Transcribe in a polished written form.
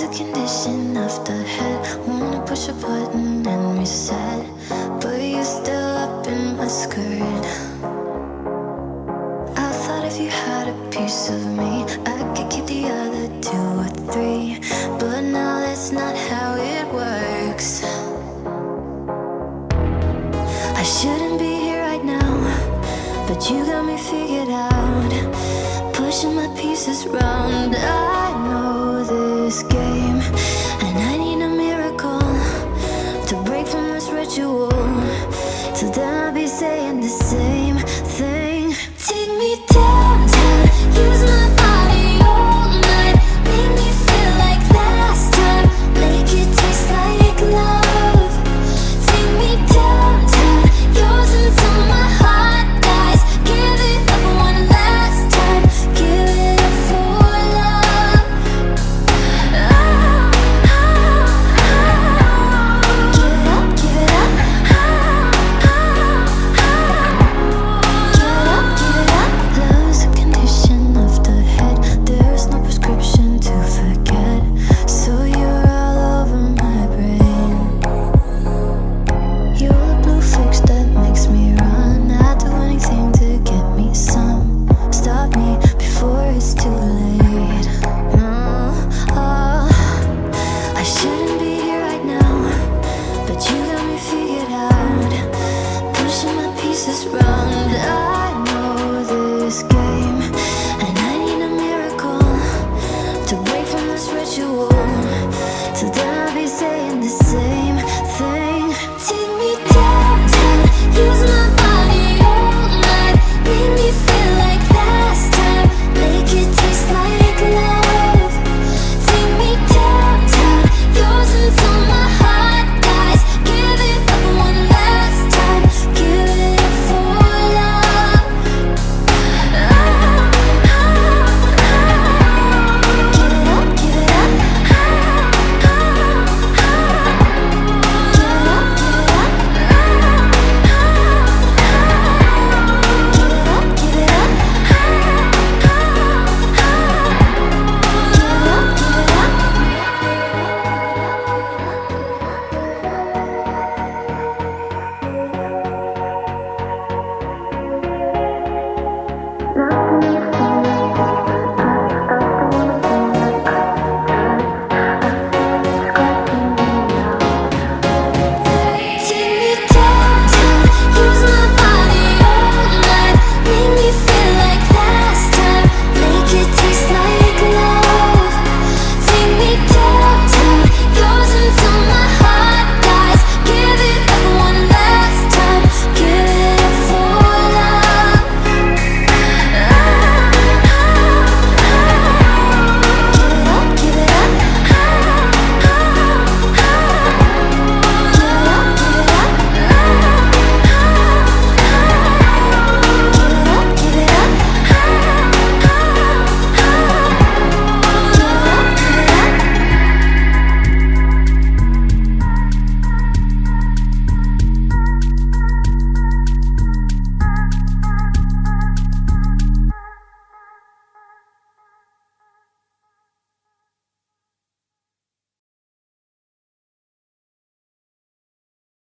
is a condition of the head. Wanna push a button and reset, but you're still up in my skirt. I thought if you had a piece of me, I could keep the other 2 or 3, but now that's not how it works. I shouldn't be here right now, but you got me figured out. Pushing my pieces round, I know this game, and I need a miracle to break from this ritual. Till then I'll be saying the same.